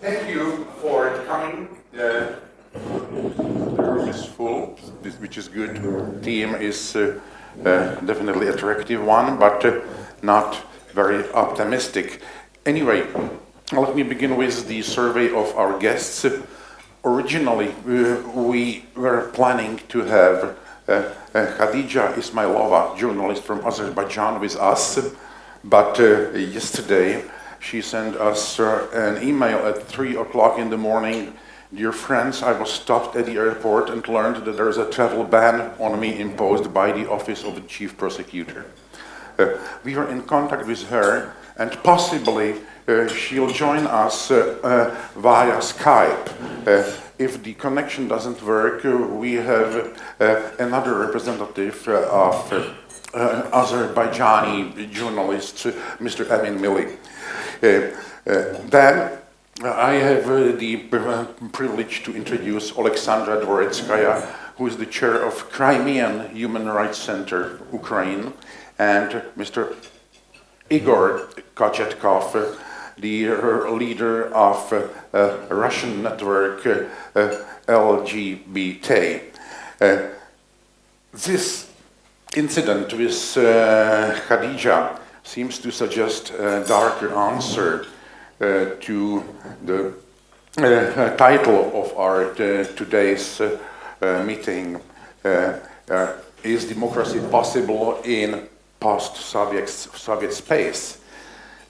Thank you for coming. The room is full, which is good. Team is definitely attractive one, but not very optimistic. Anyway, let me begin with the survey of our guests. Originally, we were planning to have Khadija Ismayilova, journalist from Azerbaijan, with us, but yesterday she sent us an email at 3 o'clock in the morning. Dear friends, I was stopped at the airport and learned that there is a travel ban on me imposed by the Office of the Chief Prosecutor. We were in contact with her, and possibly she'll join us via Skype. If the connection doesn't work, we have another representative of Azerbaijani journalist, Mr. Emin Milli. Then I have the privilege to introduce Oleksandra Dvoretskaya, who is the chair of Crimean Human Rights Center, Ukraine, and Mr. Igor Kochetkov, the leader of Russian network LGBT. This incident with Khadija seems to suggest a darker answer to the title of our today's meeting. Is democracy possible in post-Soviet space?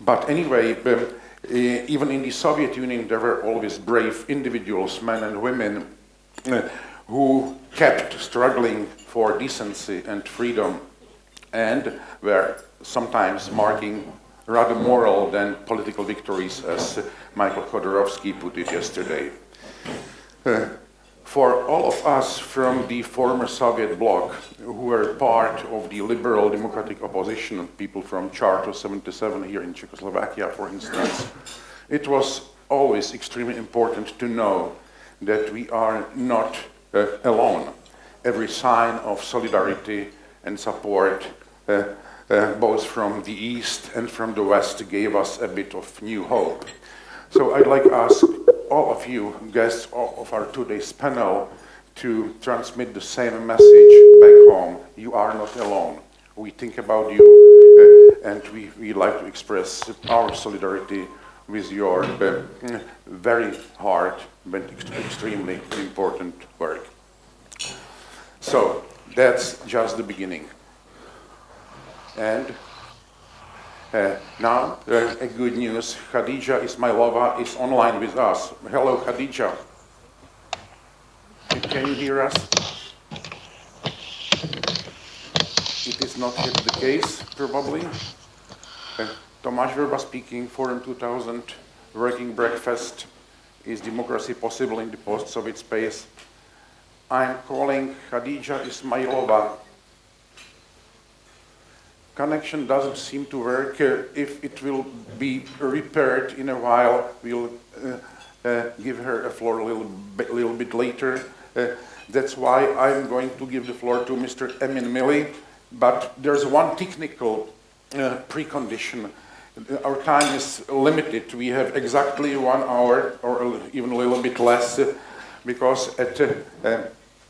But anyway, even in the Soviet Union, there were always brave individuals, men and women, who kept struggling for decency and freedom, and were sometimes marking rather moral than political victories, as Michael Khodorkovsky put it yesterday. For all of us from the former Soviet bloc, who were part of the liberal democratic opposition, people from Charter 77 here in Czechoslovakia, for instance, it was always extremely important to know that we are not alone. Every sign of solidarity and support, both from the East and from the West, gave us a bit of new hope. So I'd like to ask all of you, guests of our today's panel, to transmit the same message back home. You are not alone. We think about you, and we like to express our solidarity with your very hard but extremely important work. So that's just the beginning. And now, a good news. Khadija Ismayilova is online with us. Hello, Khadija. Can you hear us? It is not yet the case, probably. Tomáš Vrba speaking, Forum 2000, Working Breakfast. Is democracy possible in the post-Soviet space? I'm calling Khadija Ismayilova. Connection doesn't seem to work. If it will be repaired in a while, we'll give her a floor a little bit later. That's why I'm going to give the floor to Mr. Emin Milli. But there's one technical precondition. Our time is limited. We have exactly 1 hour, or even a little bit less, because at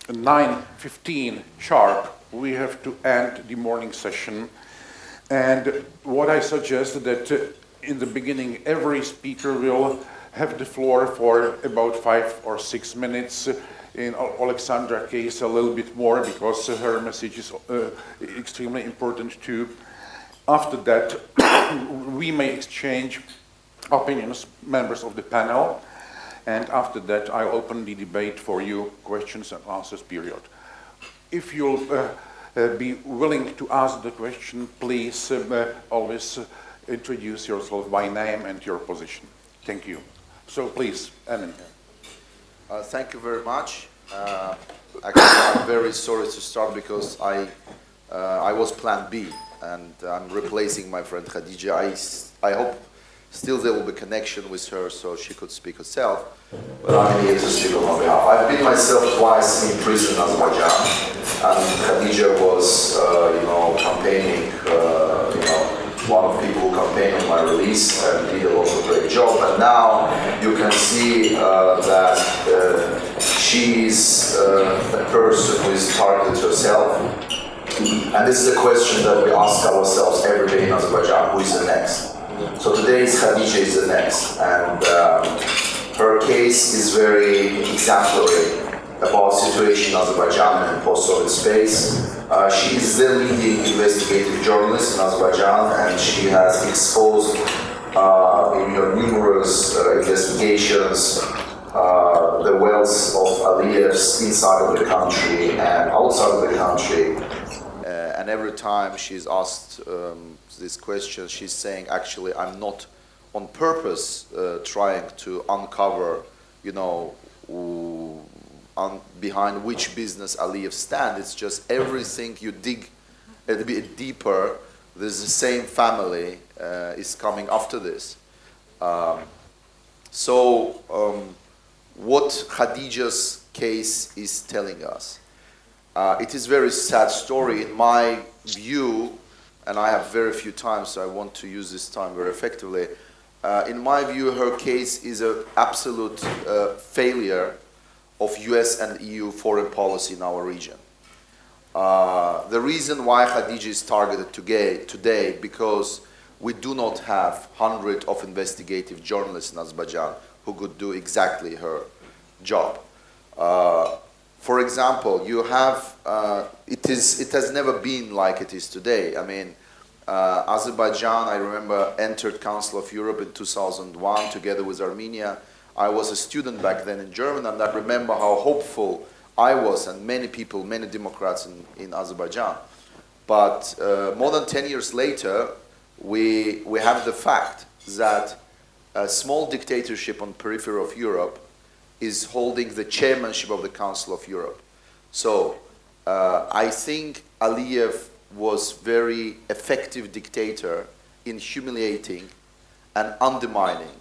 9:15 sharp, we have to end the morning session. And what I suggest that in the beginning, every speaker will have the floor for about 5 or 6 minutes. In Alexandra's case, a little bit more, because her message is extremely important too. After that, we may exchange opinions, members of the panel, and after that, I'll open the debate for you, questions and answers period. If you'll be willing to ask the question, please always introduce yourself by name and your position. Thank you. So please, Emin. Thank you very much. Actually, I'm very sorry to start because I was Plan B, and I'm replacing my friend Khadija. I hope still there will be connection with her so she could speak herself. But I'm here to speak on her behalf. I've been myself twice in prison in Azerbaijan, and Khadija was, campaigning, one of the people who campaigned on my release and did a lot of great job. And now you can see that she's a person who is targeted herself. And this is a question that we ask ourselves every day in Azerbaijan: who is the next? So today Khadija is the next, and her case is very exemplary about the situation in Azerbaijan and post-Soviet space. She is the leading investigative journalist in Azerbaijan, and she has exposed in her numerous investigations the wealth of Aliyevs inside of the country and outside of the country. And every time she's asked this question, she's saying, actually, I'm not on purpose trying to uncover, you know, behind which business Aliyev stand. It's just everything you dig a bit deeper, there's the same family is coming after this. What Khadija's case is telling us, it is a very sad story in my view, and I have very few time, so I want to use this time very effectively. In my view, her case is an absolute failure of US and EU foreign policy in our region. The reason why Khadija is targeted today because we do not have hundreds of investigative journalists in Azerbaijan who could do exactly her job. For example, you have, it has never been like it is today. I mean, Azerbaijan, I remember, entered Council of Europe in 2001 together with Armenia. I was a student back then in Germany, and I remember how hopeful I was, and many people, many Democrats in Azerbaijan. But more than 10 years later, we have the fact that a small dictatorship on the periphery of Europe is holding the chairmanship of the Council of Europe. So I think Aliyev was very effective dictator in humiliating and undermining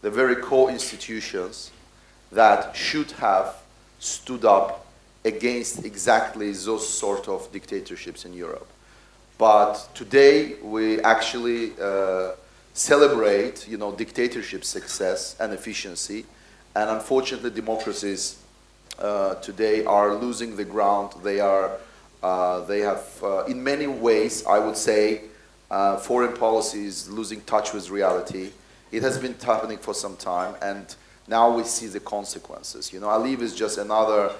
the very core institutions that should have stood up against exactly those sort of dictatorships in Europe. But today we actually celebrate, you know, dictatorship success and efficiency, and unfortunately democracies today are losing the ground. They have in many ways, I would say, foreign policy is losing touch with reality. It has been happening for some time, and now we see the consequences. You know, Aliyev is just another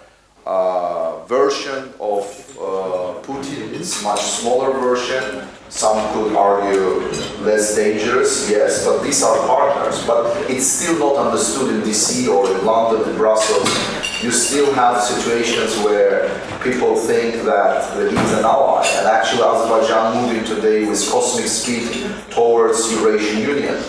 version of Putin. It's a much smaller version. Some could argue less dangerous, yes, but these are partners. But it's still not understood in DC or in London, in Brussels. You still have situations where people think that he's an ally, and actually Azerbaijan moving today with cosmic speed towards Eurasian Union.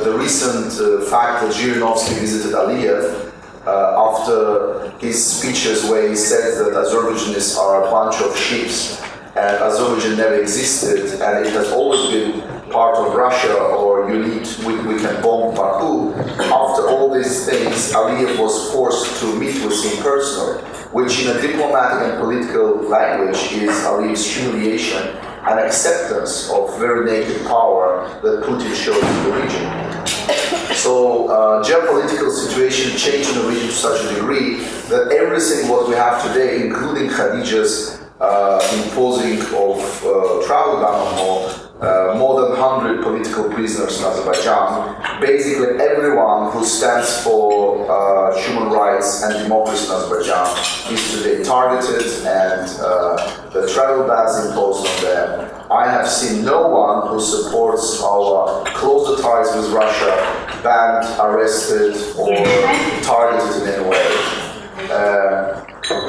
The recent fact that Zhirinovsky visited Aliyev after his speeches where he said that Azerbaijanis are a bunch of sheep and Azerbaijan never existed and it has always been part of Russia, or we can bomb Baku. After all these things, Aliyev was forced to meet with him personally, which in a diplomatic and political language is Aliyev's humiliation and acceptance of very naked power that Putin shows in the region. So geopolitical situation changed in the region to such a degree that everything what we have today, including Khadija's imposing of travel ban on more than 100 political prisoners in Azerbaijan, basically everyone who stands for human rights and democracy in Azerbaijan is today targeted, and the travel bans imposed on them. I have seen no one who supports our closer ties with Russia banned, arrested, or targeted in any way.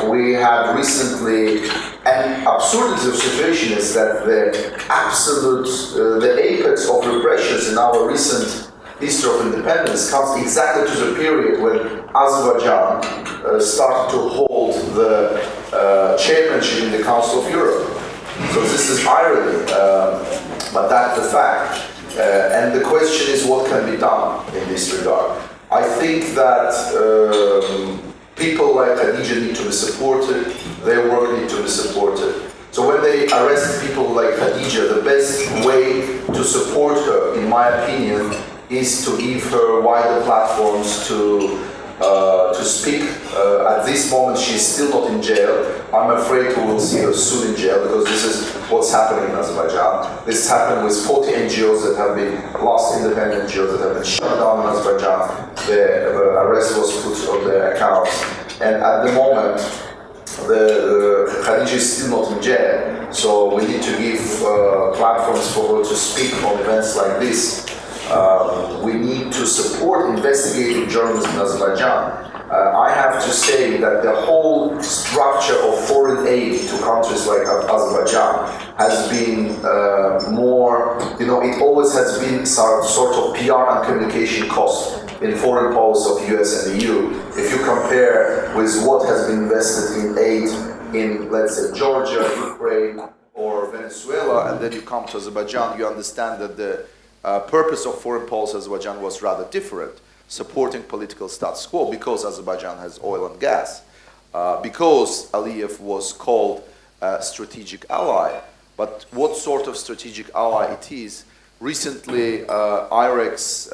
We have recently, and absurdity of situation is that the absolute, the apex of repressions in our recent history of independence comes exactly to the period when Azerbaijan started to hold the chairmanship in the Council of Europe. So this is irony, but that's the fact. And the question is what can be done in this regard. I think that people like Khadija need to be supported, their work need to be supported. So when they arrest people like Khadija, the best way to support her, in my opinion, is to give her wider platforms to speak. At this moment, she's still not in jail. I'm afraid we will see her soon in jail because this is what's happening in Azerbaijan. This happened with 40 NGOs that have been lost, independent NGOs that have been shut down in Azerbaijan. The arrest was put on their accounts, and at the moment, the Khadija is still not in jail. So we need to give platforms for her to speak on events like this. We need to support investigative journalism in Azerbaijan. I have to say that the whole structure of foreign aid to countries like Azerbaijan has been more, it always has been some sort of PR and communication cost in foreign policy of US and the EU. If you compare with what has been invested in aid in, let's say, Georgia, Ukraine, or Venezuela, and then you come to Azerbaijan, you understand that the purpose of foreign policy in Azerbaijan was rather different, supporting political status quo because Azerbaijan has oil and gas, because Aliyev was called a strategic ally. But what sort of strategic ally it is? Recently, IREX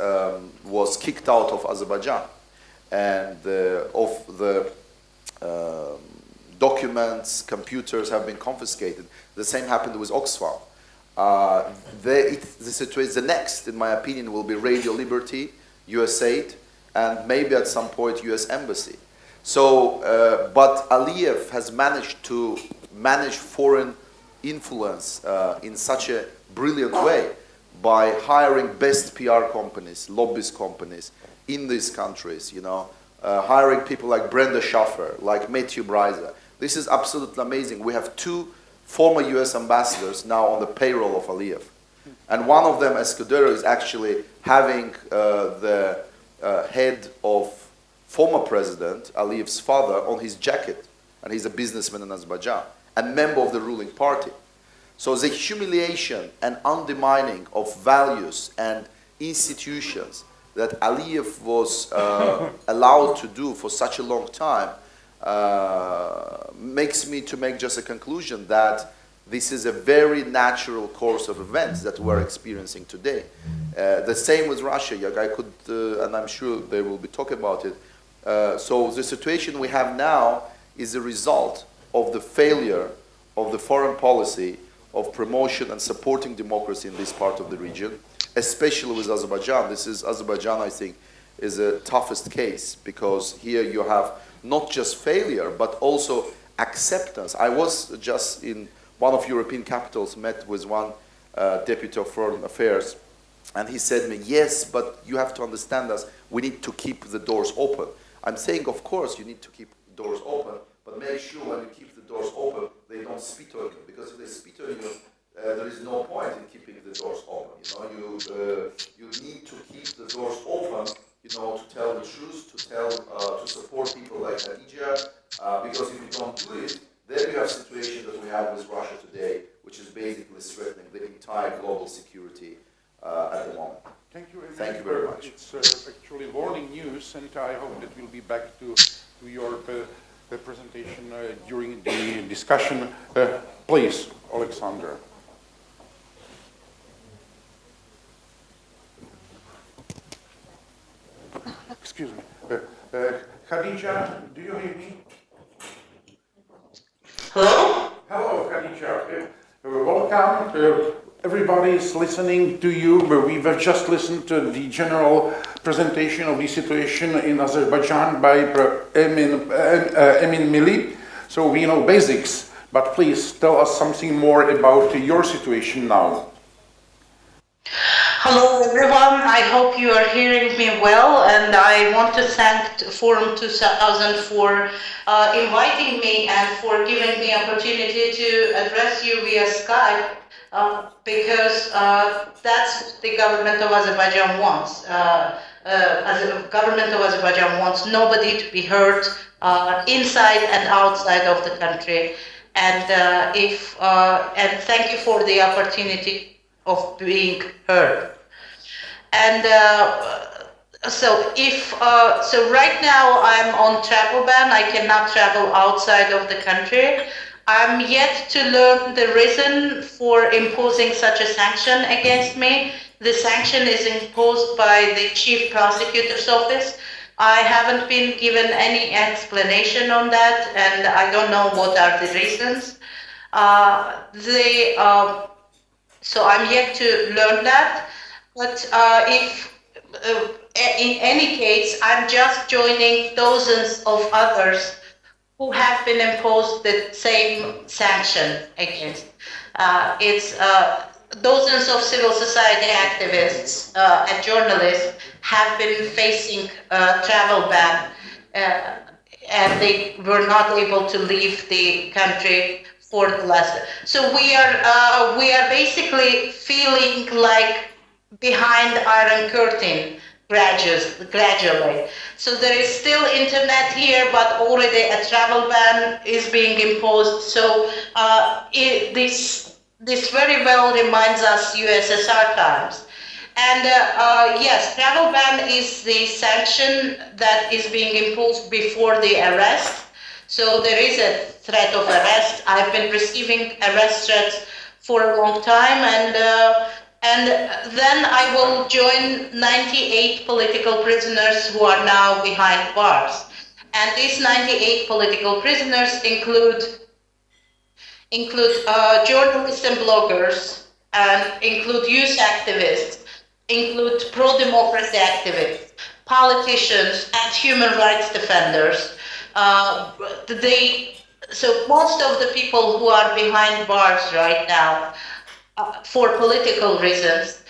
was kicked out of Azerbaijan, and of the documents, computers have been confiscated. The same happened with Oxfam. The next, in my opinion, will be Radio Liberty, USAID, and maybe at some point US Embassy. So, but Aliyev has managed to manage foreign influence in such a brilliant way by hiring best PR companies, lobbyist companies in these countries, hiring people like Brenda Schaffer, like Matthew Bryza. This is absolutely amazing. We have two former US ambassadors now on the payroll of Aliyev. And one of them, Escudero, is actually having the head of former president, Aliyev's father, on his jacket. And he's a businessman in Azerbaijan, a member of the ruling party. So the humiliation and undermining of values and institutions that Aliyev was allowed to do for such a long time makes me to make just a conclusion that this is a very natural course of events that we're experiencing today. The same with Russia. I could, and I'm sure they will be talking about it. So the situation we have now is a result of the failure of the foreign policy of promotion and supporting democracy in this part of the region, especially with Azerbaijan. Azerbaijan, I think, is the toughest case because here you have not just failure, but also acceptance. I was just in one of European capitals, met with one deputy of foreign affairs, and he said to me, yes, but you have to understand us, we need to keep the doors open. I'm saying, of course, you need to keep doors open, but make sure when you keep the doors open, they don't spit on you, because if they spit on you, there is no point in keeping the doors open. You need to keep the doors open, to tell the truth, to support people like Khadija, because if you don't do it, then you have a situation that we have with Russia today, which is basically threatening the entire global security at the moment. Thank you, Emin. Thank you very much. It's actually warning news, and I hope that we'll be back to your presentation during the discussion. Please, Oleksandra. Excuse me. Khadija, do you hear me? Hello? Hello, Khadija. Welcome. Everybody is listening to you. We've just listened to the general presentation of the situation in Azerbaijan by Emin Milli. So we know basics, but please tell us something more about your situation now. Hello everyone, I hope you are hearing me well, and I want to thank Forum 2000 for inviting me and for giving me opportunity to address you via Skype, because that's what the government of Azerbaijan wants. The government of Azerbaijan wants nobody to be hurt inside and outside of the country, and thank you for the opportunity of being heard. And so right now I'm on travel ban. I cannot travel outside of the country. I'm yet to learn the reason for imposing such a sanction against me. The sanction is imposed by the Chief Prosecutor's Office. I haven't been given any explanation on that, and I don't know what are the reasons. So I'm yet to learn that. But in any case, I'm just joining dozens of others who have been imposed the same sanction against. It's dozens of civil society activists and journalists have been facing travel ban, and they were not able to leave the country for the last. So we are basically feeling like behind Iron Curtain gradually. So there is still internet here, but already a travel ban is being imposed. So this very well reminds us USSR times. And yes, travel ban is the sanction that is being imposed before the arrest. So there is a threat of arrest. I've been receiving arrest threats for a long time, and then I will join 98 political prisoners who are now behind bars. And these 98 political prisoners include journalists and bloggers, and include youth activists, include pro-democracy activists, politicians, and human rights defenders. So most of the people who are behind bars right now, for political reasons,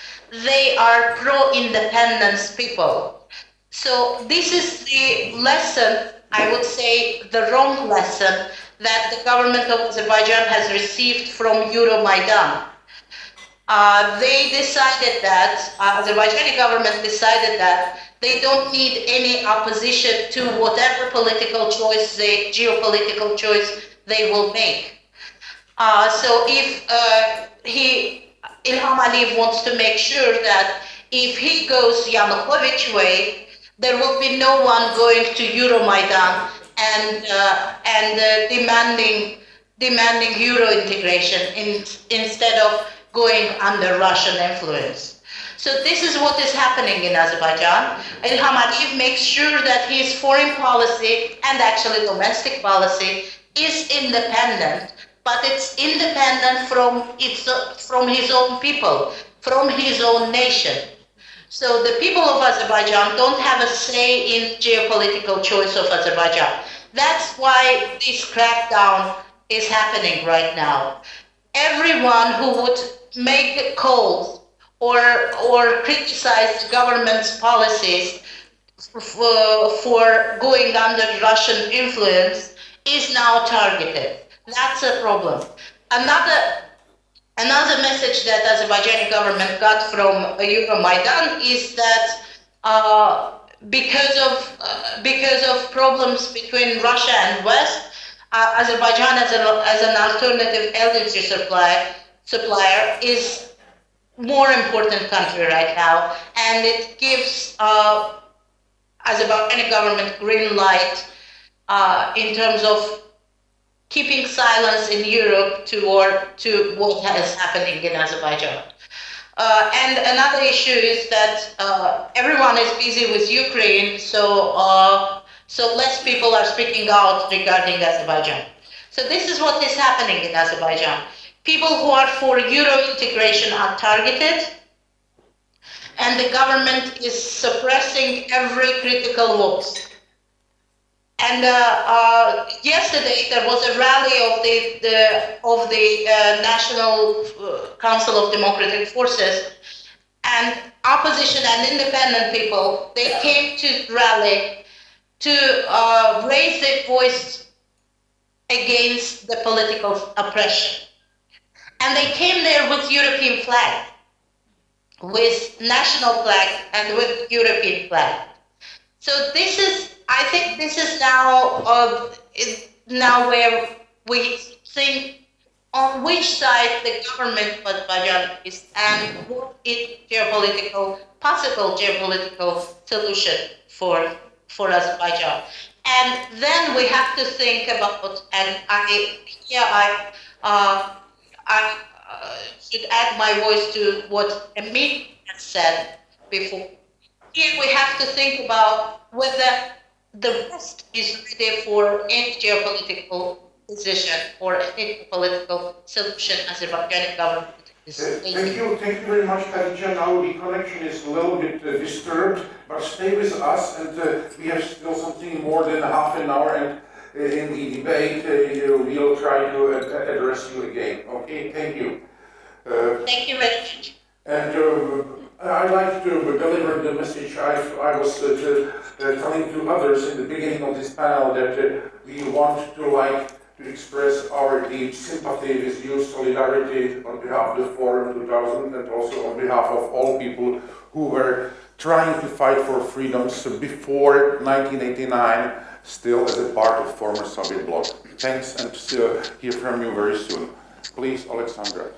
they are pro-independence people. So this is the lesson, I would say the wrong lesson, that the government of Azerbaijan has received from Euromaidan. They decided that, Azerbaijani government decided that they don't need any opposition to whatever political choice, geopolitical choice they will make. So if Ilham Aliyev wants to make sure that if he goes Yanukovych way, there will be no one going to Euromaidan and demanding Euro integration instead of going under Russian influence. So this is what is happening in Azerbaijan. Ilham Aliyev makes sure that his foreign policy and actually domestic policy is independent, but it's independent from his own people, from his own nation. So the people of Azerbaijan don't have a say in geopolitical choice of Azerbaijan. That's why this crackdown is happening right now. Everyone who would make calls or criticize the government's policies for going under Russian influence is now targeted. That's a problem. Another message that Azerbaijani government got from Euromaidan is that because of problems between Russia and West, Azerbaijan as an alternative energy supplier is more important country right now, and it gives Azerbaijani government green light in terms of keeping silence in Europe to what is happening in Azerbaijan. And another issue is that everyone is busy with Ukraine, so less people are speaking out regarding Azerbaijan. So this is what is happening in Azerbaijan. People who are for Euro integration are targeted, and the government is suppressing every critical voice. And yesterday there was a rally of the National Council of Democratic Forces, and opposition and independent people, they came to rally to raise their voice against the political oppression. And they came there with European flag, with national flag and with European flag. So this is, I think this is now where we think on which side the government of Azerbaijan is and what is possible geopolitical solution for Azerbaijan. And then we have to think about, and I should add my voice to what Emin has said before. Here we have to think about whether the West is ready for any geopolitical position or any political solution Azerbaijani government is Thank you very much, Khadija. Now the connection is a little bit disturbed, but stay with us, and we have still something more than half an hour, and in the debate we'll try to address you again. Okay, thank you. Thank you very much. And I'd like to deliver the message I was telling to others in the beginning of this panel, that we want to express our deep sympathy with you, solidarity on behalf of the Forum 2000, and also on behalf of all people who were trying to fight for freedoms before 1989, still as a part of former Soviet bloc. Thanks, and hear from you very soon. Please, Oleksandra.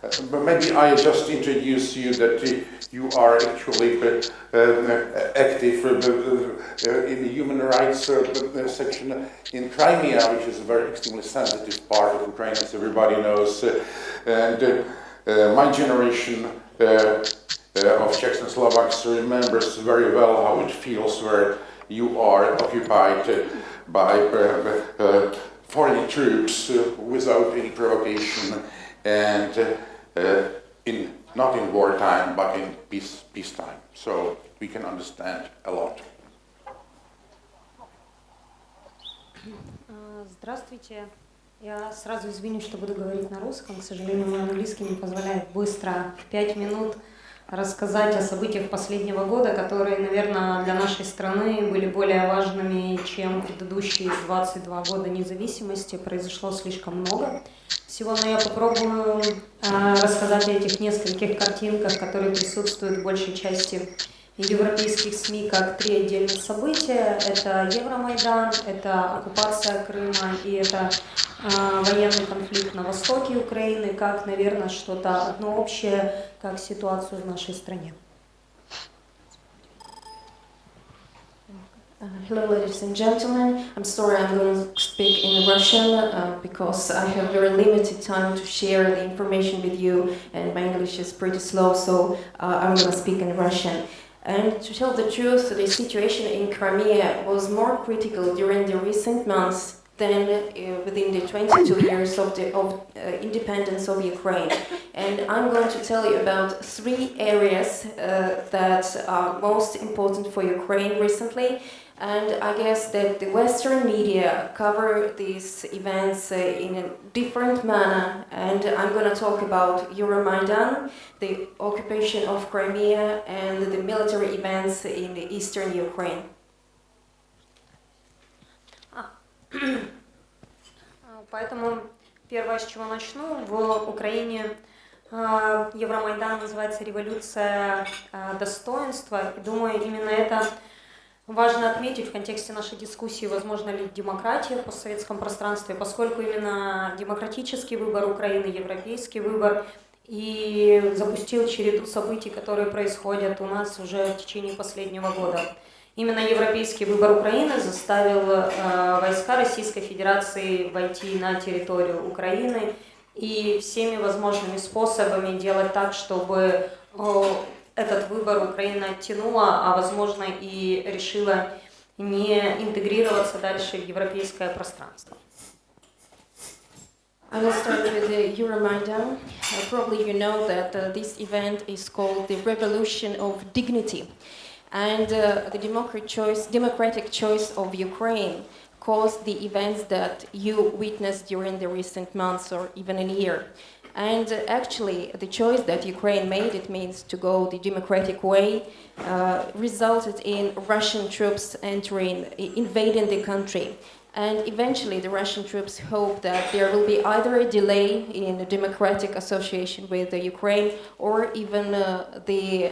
But maybe I just introduce you that you are actually active in the human rights section in Crimea, which is a very extremely sensitive part of Ukraine, as everybody knows. And my generation of Czechs and Slovaks remembers very well how it feels where you are occupied by foreign troops without any provocation, and not in wartime, but in peacetime. So we can understand a lot. Здравствуйте. Я сразу извинюсь, что буду говорить на русском. К сожалению, мой английский не позволяет быстро в 5 минут рассказать о событиях последнего года, которые, наверное, для нашей страны были более важными, чем предыдущие 22 года независимости. Произошло слишком много всего, но я попробую рассказать о этих нескольких картинках, которые присутствуют в большей части европейских СМИ как 3 отдельных события. Это Евромайдан, это оккупация Крыма и это военный конфликт на востоке Украины, как, наверное, что-то одно общее, как ситуацию в нашей стране. Hello, ladies and gentlemen. I'm sorry I'm going to speak in Russian because I have very limited time to share the information with you, and my English is pretty slow, so I'm going to speak in Russian. And to tell the truth, the situation in Crimea was more critical during the recent months than within the 22 years of independence of Ukraine. And I'm going to tell you about 3 areas that are most important for Ukraine recently. And I guess that the Western media cover these events in a different manner. And I'm going to talk about Euromaidan, the occupation of Crimea, and the military events in the eastern Ukraine. Поэтому первое, с чего начну, в Украине Евромайдан называется «Революция достоинства». И думаю, именно это важно отметить в контексте нашей дискуссии, возможно ли демократия в постсоветском пространстве, поскольку именно демократический выбор Украины, европейский выбор и запустил череду событий, которые происходят у нас уже в течение последнего года. Именно европейский выбор Украины заставил войска Российской Федерации войти на территорию Украины и всеми возможными способами делать так, чтобы этот выбор Украина оттянула, а возможно и решила не интегрироваться дальше в европейское пространство. I will start with the Euromaidan. Probably you know that this event is called the Revolution of Dignity. And the democratic choice of Ukraine caused the events that you witnessed during the recent months or even a year. And actually, the choice that Ukraine made, it means to go the democratic way, resulted in Russian troops invading the country. And eventually, the Russian troops hope that there will be either a delay in the democratic association with the Ukraine, or even the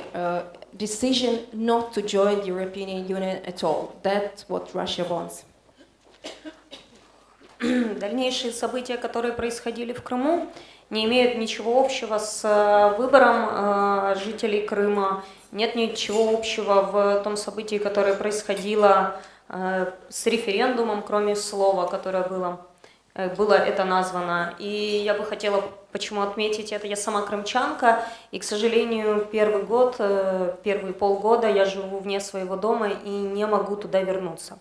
decision not to join the European Union at all. That's what Russia wants. Дальнейшие события, которые происходили в Крыму, не имеют ничего общего с выбором жителей Крыма, нет ничего общего в том событии, которое происходило с референдумом, кроме слова, которое было это названо. И я бы хотела почему отметить это. Я сама крымчанка, и, к сожалению, первые полгода я живу вне своего дома и не могу туда вернуться.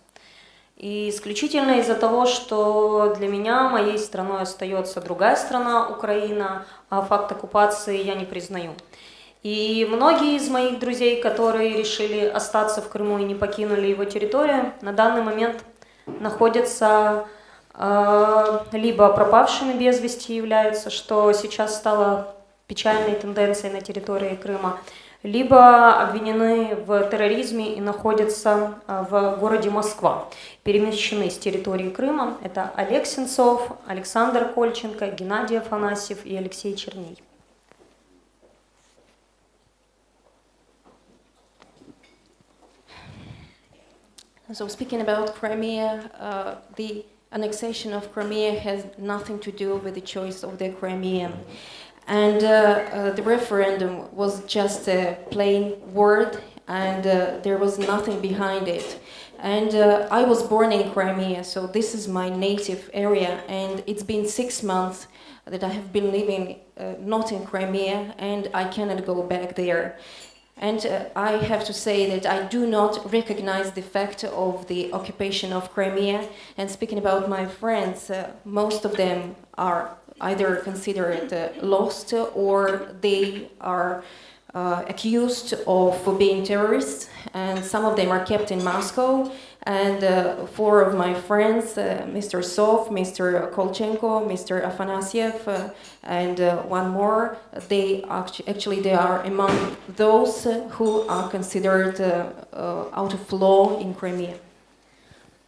И исключительно из-за того, что для меня моей страной остается другая страна, Украина, а факт оккупации я не признаю. И многие из моих друзей, которые решили остаться в Крыму и не покинули его территорию, на данный момент находятся либо пропавшими без вести являются, что сейчас стало печальной тенденцией на территории Крыма, либо обвинены в терроризме и находятся в городе Москва, перемещены с территории Крыма. Это Олег Сенцов, Александр Кольченко, Геннадий Афанасьев и Алексей Черней. So speaking about Crimea, the annexation of Crimea has nothing to do with the choice of the Crimean. And the referendum was just a plain word, and there was nothing behind it. And I was born in Crimea, so this is my native area, and it's been 6 months that I have been living not in Crimea, and I cannot go back there. And I have to say that I do not recognize the fact of the occupation of Crimea. And speaking about my friends, most of them are either considered lost or they are accused of being terrorists. And some of them are kept in Moscow. And 4 of my friends, Mr. Sov, Mr. Kolchenko, Mr. Afanasyev, and 1 more, they are among those who are considered out of law in Crimea.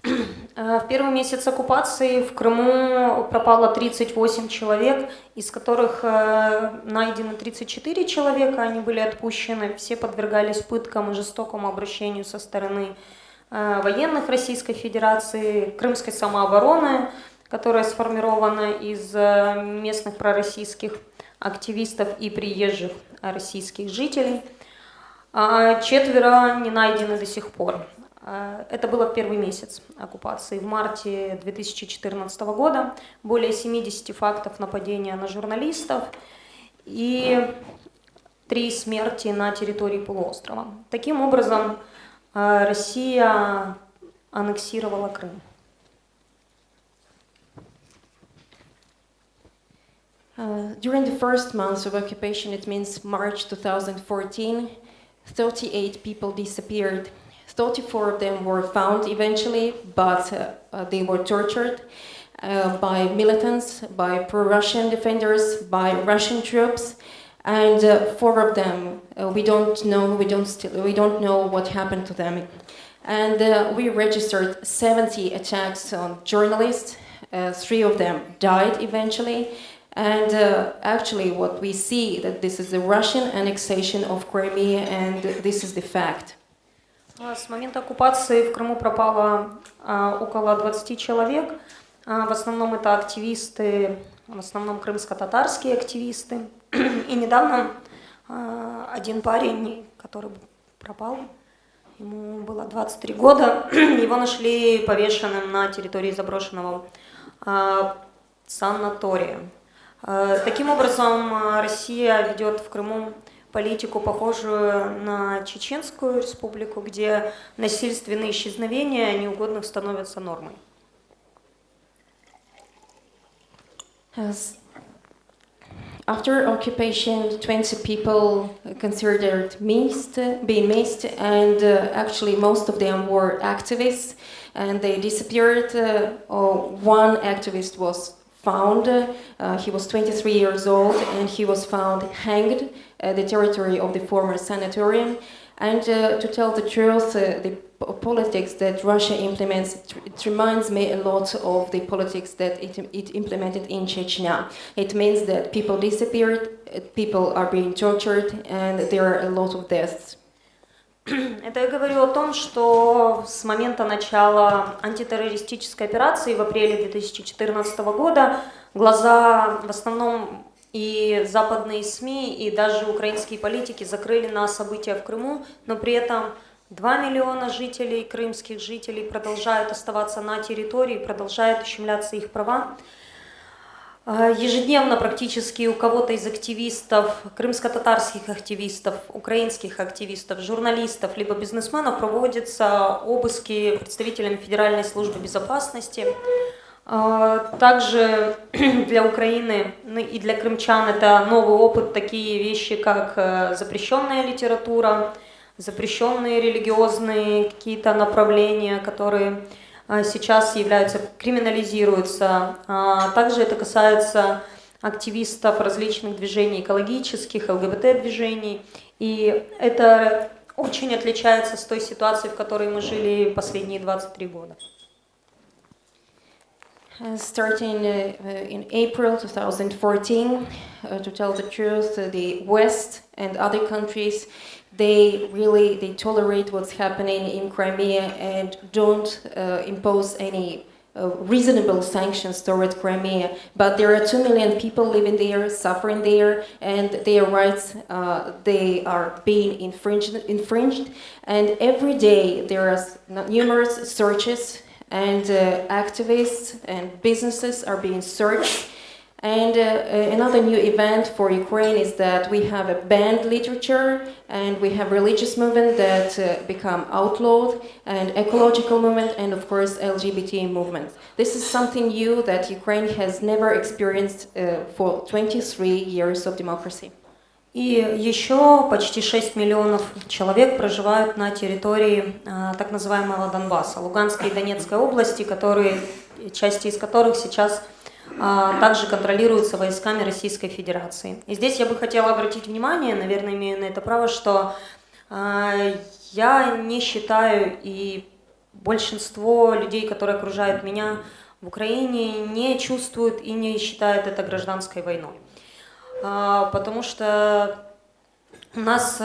В первый месяц оккупации в Крыму пропало 38 человек, из которых найдено 34 человека, они были отпущены, все подвергались пыткам и жестокому обращению со стороны военных Российской Федерации, Крымской самообороны, которая сформирована из местных пророссийских активистов и приезжих российских жителей. 4 не найдены до сих пор. Это было в первый месяц оккупации. В марте 2014 года более 70 фактов нападения на журналистов и 3 смерти на территории полуострова. Таким образом, Россия аннексировала Крым. During the first months of occupation, it means March 2014, 38 people disappeared. 34 of them were found eventually, but they were tortured by militants, by pro-Russian defenders, by Russian troops, and 4 of them we don't know what happened to them. And we registered 70 attacks on journalists. 3 of them died eventually. And actually, what we see that this is the Russian annexation of Crimea, and this is the fact. С момента оккупации в Крыму пропало около 20 человек. В основном это активисты, в основном крымско-татарские активисты. И недавно один парень, который пропал, ему было 23 года, его нашли повешенным на территории заброшенного санатория. Таким образом, Россия ведет в Крыму политику, похожую на Чеченскую республику, где насильственные исчезновения неугодных становятся нормой. After occupation, 20 people considered being missed, and actually most of them were activists, and they disappeared. 1 activist was found. He was 23 years old, and he was found hanged at the territory of the former sanatorium. And to tell the truth, the politics that Russia implements, it reminds me a lot of the politics that it implemented in Chechnya. It means that people disappeared, people are being tortured, and there are a lot of deaths. Это я говорю о том, что с момента начала антитеррористической операции в апреле 2014 года глаза в основном и западные СМИ, и даже украинские политики закрыли на события в Крыму, но при этом 2 миллиона жителей, крымских жителей, продолжают оставаться на территории, продолжают ущемляться их права. Ежедневно практически у кого-то из активистов, крымско-татарских активистов, украинских активистов, журналистов, либо бизнесменов проводятся обыски представителями Федеральной службы безопасности. Также для Украины и для крымчан это новый опыт, такие вещи, как запрещенная литература, запрещенные религиозные какие-то направления, которые сейчас криминализируются. Также это касается активистов различных движений экологических, ЛГБТ-движений. И это очень отличается с той ситуацией, в которой мы жили последние 23 года. Starting in April 2014, to tell the truth, the West and other countries, they tolerate what's happening in Crimea and don't impose any reasonable sanctions toward Crimea. But there are 2 million people living there, suffering there, and their rights they are being infringed. And every day there are numerous searches, and activists and businesses are being searched. And another new event for Ukraine is that we have a banned literature, and we have religious movement that become outlawed, and ecological movement, and of course LGBT movement. This is something new that Ukraine has never experienced for 23 years of democracy. И еще почти 6 миллионов человек проживают на территории так называемого Донбасса, Луганской и Донецкой области, части из которых сейчас также контролируются войсками Российской Федерации. И здесь я бы хотела обратить внимание, наверное, имею на это право, что я не считаю, и большинство людей, которые окружают меня в Украине, не чувствуют и не считают это гражданской войной. Потому что у нас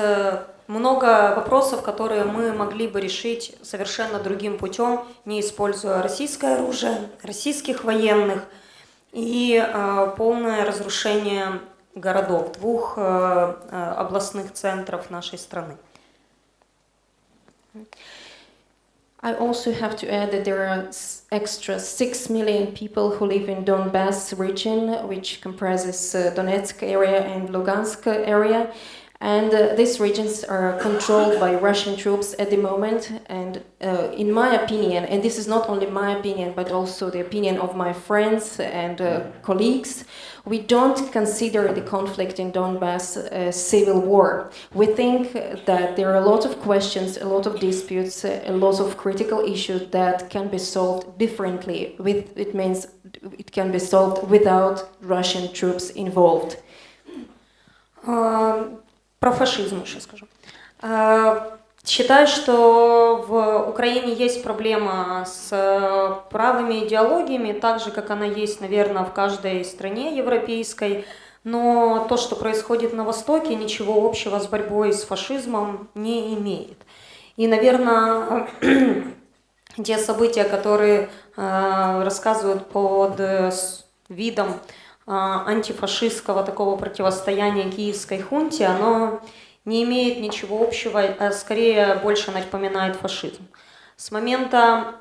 много вопросов, которые мы могли бы решить совершенно другим путем, не используя российское оружие, российских военных и полное разрушение городов, 2 областных центров нашей страны. I also have to add that there are extra 6 million people who live in Donbass region, which comprises Donetsk area and Lugansk area. And these regions are controlled by Russian troops at the moment. And in my opinion, and this is not only my opinion, but also the opinion of my friends and colleagues, we don't consider the conflict in Donbass a civil war. We think that there are a lot of questions, a lot of disputes, a lot of critical issues that can be solved differently. It means it can be solved without Russian troops involved. Про фашизм еще скажу. Считаю, что в Украине есть проблема с правыми идеологиями, так же, как она есть, наверное, в каждой стране европейской, но то, что происходит на Востоке, ничего общего с борьбой с фашизмом не имеет. И, наверное, те события, которые рассказывают под видом антифашистского такого противостояния киевской хунте, оно не имеет ничего общего, а скорее больше напоминает фашизм. С момента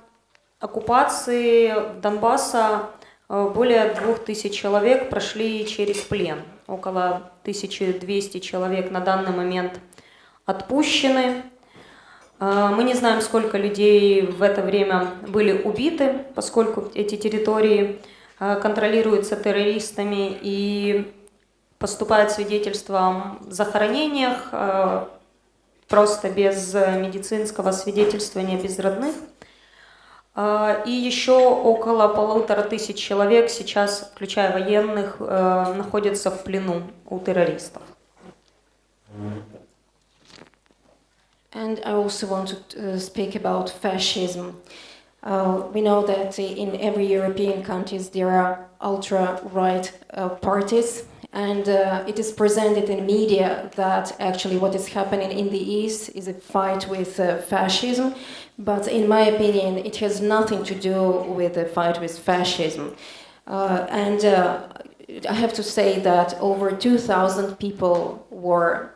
оккупации Донбасса более 2000 человек прошли через плен. Около 1200 человек на данный момент отпущены. Мы не знаем, сколько людей в это время были убиты, поскольку эти территории контролируются террористами, и поступают свидетельства о захоронениях просто без медицинского свидетельствования, без родных. И еще около 1500 человек сейчас, включая военных, находятся в плену у террористов. And I also want to speak about fascism. We know that in every European countries there are ultra-right parties, and it is presented in media that actually what is happening in the East is a fight with fascism, but in my opinion it has nothing to do with the fight with fascism. And I have to say that over 2,000 people were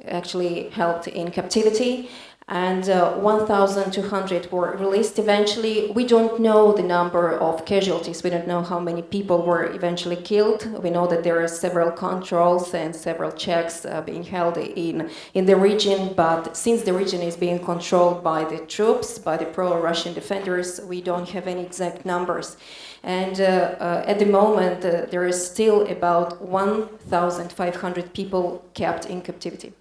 actually held in captivity, and 1,200 were released eventually. We don't know the number of casualties. We don't know how many people were eventually killed. We know that there are several controls and several checks being held in the region, but since the region is being controlled by the troops, by the pro-Russian defenders, we don't have any exact numbers. And at the moment, there is still about 1,500 people kept in captivity.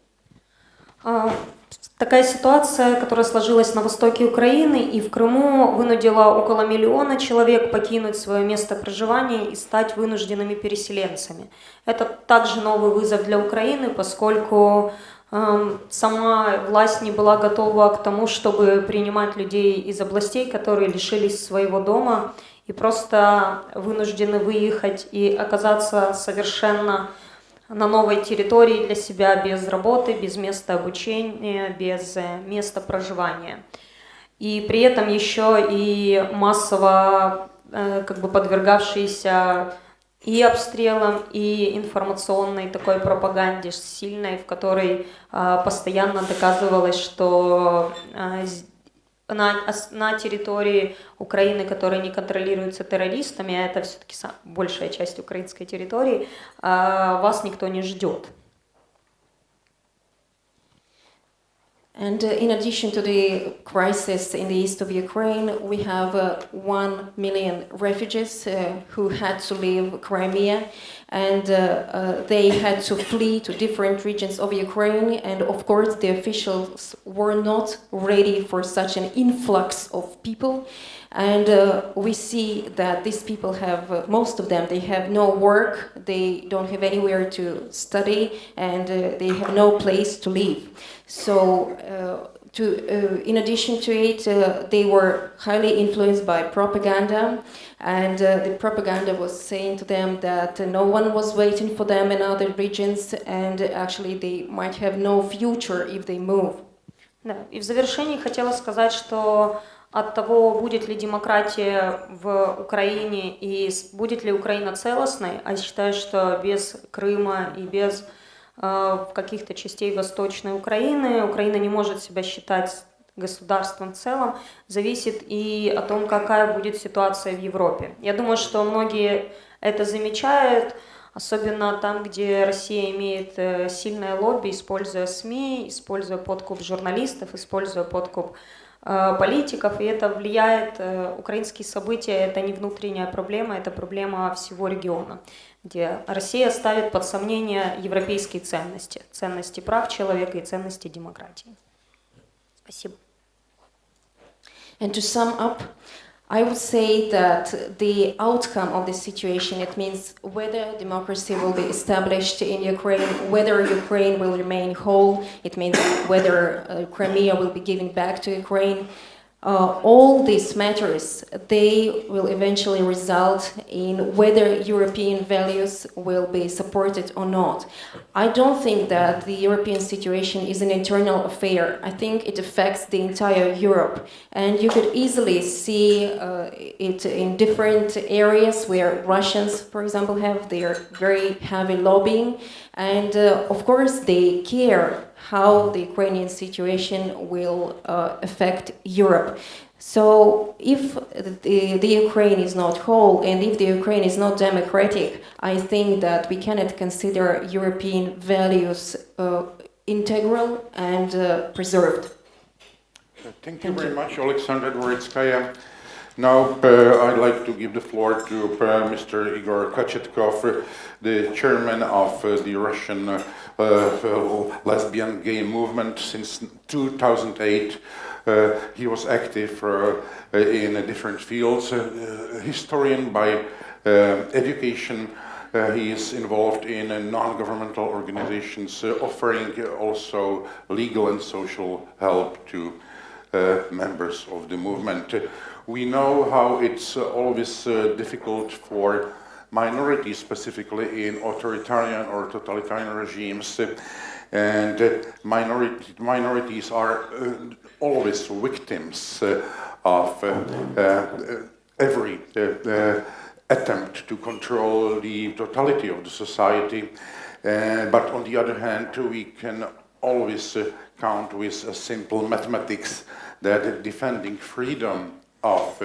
Такая ситуация, которая сложилась на востоке Украины и в Крыму, вынудила около 1 миллиона человек покинуть свое место проживания и стать вынужденными переселенцами. Это также новый вызов для Украины, поскольку сама власть не была готова к тому, чтобы принимать людей из областей, которые лишились своего дома и просто вынуждены выехать и оказаться совершенно на новой территории для себя, без работы, без места обучения, без места проживания. И при этом еще и массово подвергавшиеся и обстрелам, и информационной такой пропаганде сильной, в которой постоянно доказывалось, что на территории Украины, которая не контролируется террористами, а это все-таки большая часть украинской территории, вас никто не ждет. And in addition to the crisis in the east of Ukraine, we have 1 million refugees who had to leave Crimea, and they had to flee to different regions of Ukraine, and of course the officials were not ready for such an influx of people. And we see that these people have, most of them, they have no work, they don't have anywhere to study, and they have no place to live. So, in addition to it, they were highly influenced by propaganda, and the propaganda was saying to them that no one was waiting for them in other regions, and actually they might have no future if they move. Да. И в завершении хотела сказать, что от того, будет ли демократия в Украине и будет ли Украина целостной, а я считаю, что без Крыма и без каких-то частей Восточной Украины Украина не может себя считать государством в целом, зависит и о том, какая будет ситуация в Европе. Я думаю, что многие это замечают, особенно там, где Россия имеет сильное лобби, используя СМИ, используя подкуп журналистов, используя подкуп политиков, и это влияет, украинские события, это не внутренняя проблема, это проблема всего региона, где Россия ставит под сомнение европейские ценности, ценности прав человека и ценности демократии. Спасибо. And to sum up, I would say that the outcome of this situation, it means whether democracy will be established in Ukraine, whether Ukraine will remain whole, it means whether Crimea will be given back to Ukraine. All these matters, they will eventually result in whether European values will be supported or not. I don't think that the European situation is an internal affair. I think it affects the entire Europe. And you could easily see it in different areas where Russians, for example, have their very heavy lobbying. And of course, they care how the Ukrainian situation will affect Europe. So if the Ukraine is not whole and if the Ukraine is not democratic, I think that we cannot consider European values integral and preserved. Thank you very much, Oleksandra Dvoretskaya. Now I'd like to give the floor to Mr. Igor Kochetkov, the chairman of the Russian lesbian gay movement since 2008. He was active in different fields, historian by education. He is involved in non-governmental organizations offering also legal and social help to members of the movement. We know how it's always difficult for minorities, specifically in authoritarian or totalitarian regimes, and minorities are always victims of every attempt to control the totality of the society. But on the other hand, we can always count with simple mathematics that defending freedom of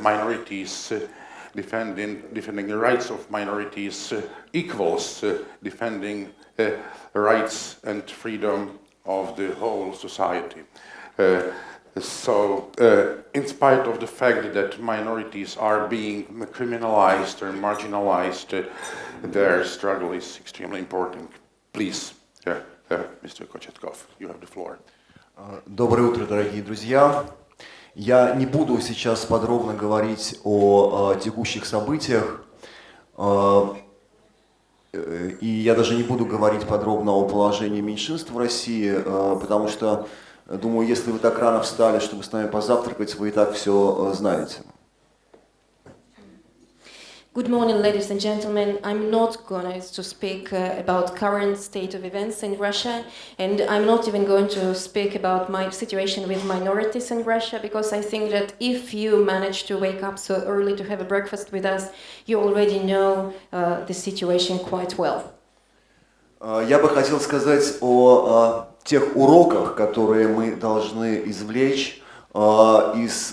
minorities, defending the rights of minorities equals defending rights and freedom of the whole society. So, in spite of the fact that minorities are being criminalized or marginalized, their struggle is extremely important. Please, Mr. Kochetkov, you have the floor. Доброе утро, дорогие друзья. Я не буду сейчас подробно говорить о текущих событиях, и я даже не буду говорить подробно о положении меньшинств в России, потому что, думаю, если вы так рано встали, чтобы с нами позавтракать, вы и так все знаете. Good morning, ladies and gentlemen. I'm not going to speak about current state of events in Russia, and I'm not even going to speak about my situation with minorities in Russia, because I think that if you manage to wake up so early to have a breakfast with us, you already know the situation quite well. Я бы хотел сказать о тех уроках, которые мы должны извлечь из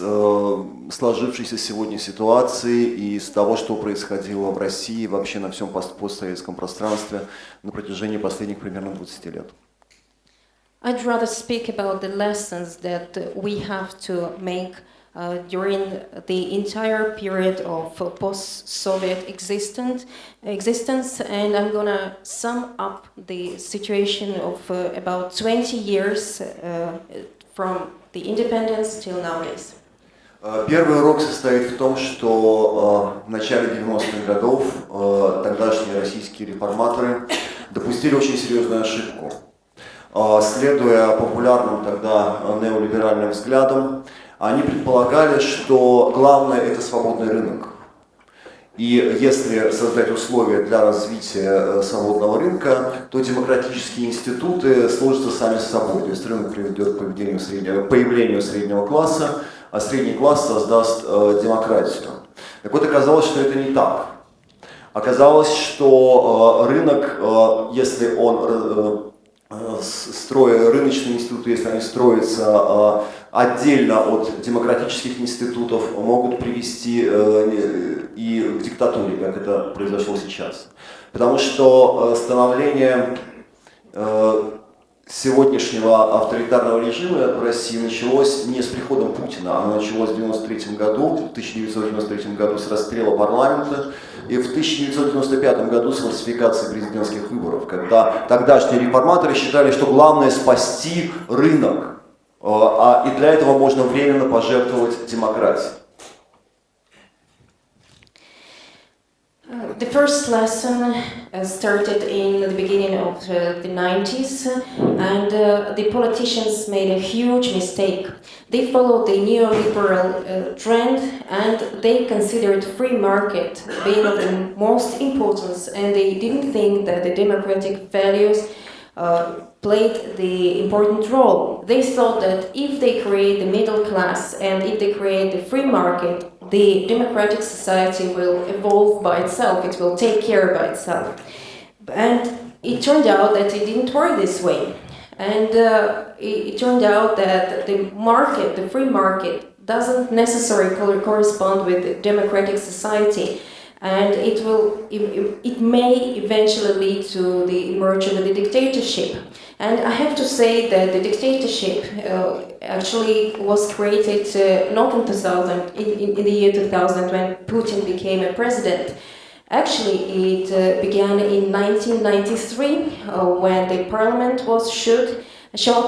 сложившейся сегодня ситуации и из того, что происходило в России и вообще на всем постсоветском пространстве на протяжении последних примерно 20 лет. I'd rather speak about the lessons that we have to make during the entire period of post-Soviet existence, and I'm gonna sum up the situation of about 20 years from the independence till nowadays. Первый урок состоит в том, что в начале 90-х годов тогдашние российские реформаторы допустили очень серьезную ошибку. Следуя популярным тогда неолиберальным взглядам, они предполагали, что главное – это свободный рынок. И если создать условия для развития свободного рынка, то демократические институты сложатся сами с собой. То есть рынок приведет к появлению среднего класса, а средний класс создаст демократию. Так вот, оказалось, что это не так. Оказалось, что рынок, если он рыночные институты, если они строятся отдельно от демократических институтов, могут привести и к диктатуре, как это произошло сейчас. Потому что становление сегодняшнего авторитарного режима в России началось не с приходом Путина, оно началось в 1993 году с расстрела парламента и в 1995 году с фальсификацией президентских выборов, когда тогдашние реформаторы считали, что главное спасти рынок, и для этого можно временно пожертвовать демократией. The first lesson started in the beginning of the 90s, and the politicians made a huge mistake. They followed the neoliberal trend, and they considered free market being of the most importance, and they didn't think that the democratic values played the important role. They thought that if they create the middle class and if they create the free market, the democratic society will evolve by itself, it will take care by itself. And it turned out that it didn't work this way. And it turned out that the market, the free market, doesn't necessarily correspond with the democratic society. And it may eventually lead to the emergence of the dictatorship. And I have to say that the dictatorship actually was created not in 2000, in the year 2000 when Putin became a president. Actually, it began in 1993 when the parliament was shot,